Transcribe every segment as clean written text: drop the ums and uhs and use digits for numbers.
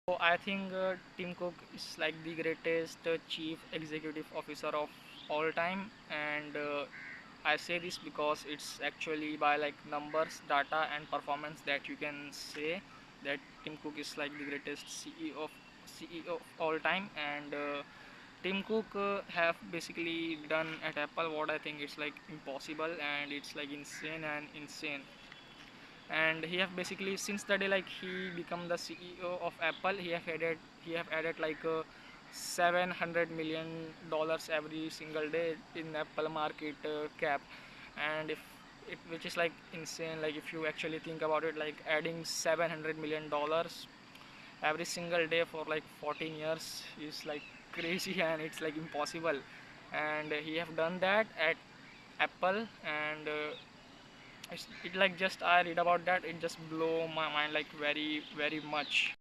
So I think Tim Cook is like the greatest chief executive officer of all time, and I say this because it's actually by like numbers, data, and performance that you can say that Tim Cook is like the greatest CEO of all time. And Tim Cook have basically done at Apple what I think it's like impossible, and it's like insane. And he have basically since the day like he become the CEO of Apple, he have added like 700 million dollars every single day in Apple market cap. And if it which is like insane, like if you actually think about it, like adding 700 million dollars every single day for like 14 years is like crazy and it's like impossible. And he have done that at Apple. And it like just I read about that, it just blow my mind like very much.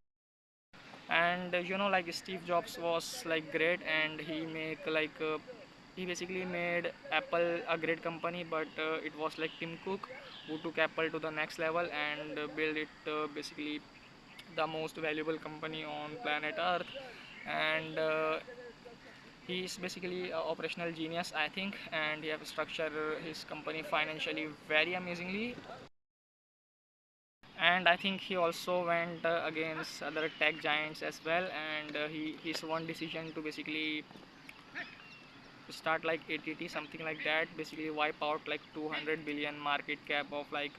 And like Steve Jobs was like great, and he basically made Apple a great company, but it was like Tim Cook who took Apple to the next level and built it basically the most valuable company on planet Earth. And he is basically a operational genius I think, and he have structured his company financially very amazingly. And I think he also went against other tech giants as well. And his one decision to basically start like ATT, something like that, basically wipe out like 200 billion market cap of like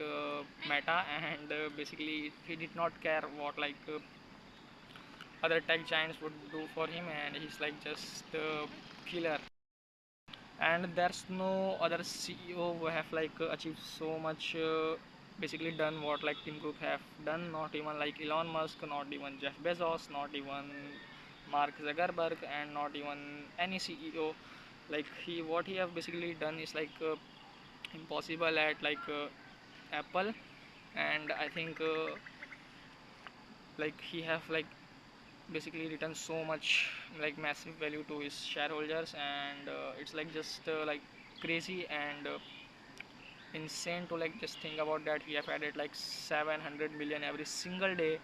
Meta. And basically he did not care what like other tech giants would do for him, and he's like just killer. And there's no other CEO who have like achieved so much, basically done what like Tim Cook have done. Not even like Elon Musk, not even Jeff Bezos, not even Mark Zuckerberg, and not even any CEO. Like what he have basically done is like impossible at like Apple. And I think like he have like basically return so much like massive value to his shareholders. And it's like just like crazy and insane to like just think about that he have added like 700 million every single day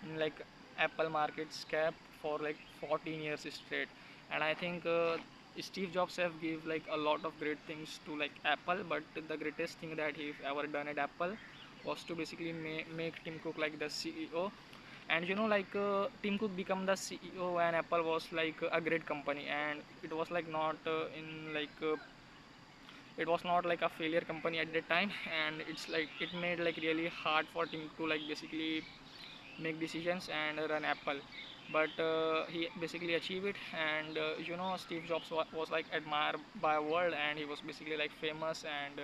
in like Apple markets cap for like 14 years straight. And I think Steve Jobs have give like a lot of great things to like Apple, but the greatest thing that he ever done at Apple was to basically make Tim Cook like the CEO. And like Tim Cook become the CEO and Apple was like a great company, and it was like not in like it was not like a failure company at that time. And it's like it made like really hard for Tim to like basically make decisions and run Apple. But he basically achieved it. And Steve Jobs was like admired by world, and he was basically like famous and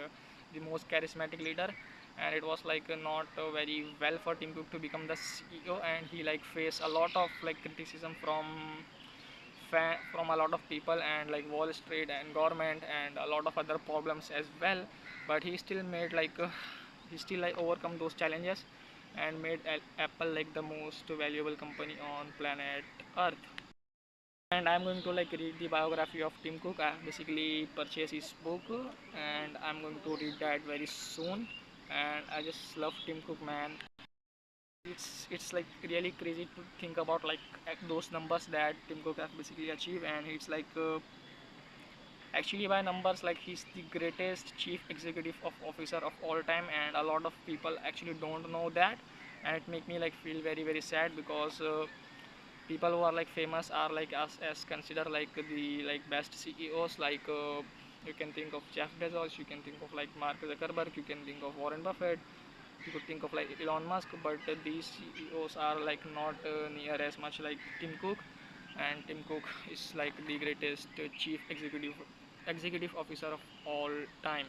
the most charismatic leader. And it was like not very well for Tim Cook to become the CEO, and he like faced a lot of like criticism from a lot of people and like Wall Street and government and a lot of other problems as well. But he still made like he still like overcome those challenges and made Apple like the most valuable company on planet Earth. And I'm going to like read the biography of Tim Cook. I basically purchased his book, and I'm going to read that very soon. And I just love Tim Cook, man. It's like really crazy to think about like those numbers that Tim Cook has basically achieved. And it's like actually by numbers like he's the greatest chief executive of officer of all time, and a lot of people actually don't know that. And it make me like feel very sad because people who are like famous are like us as considered like the like best CEOs. Like you can think of Jeff Bezos, you can think of like Mark Zuckerberg, you can think of Warren Buffett, you could think of like Elon Musk. But these CEOs are like not near as much like Tim Cook. And Tim Cook is like the greatest chief executive officer of all time.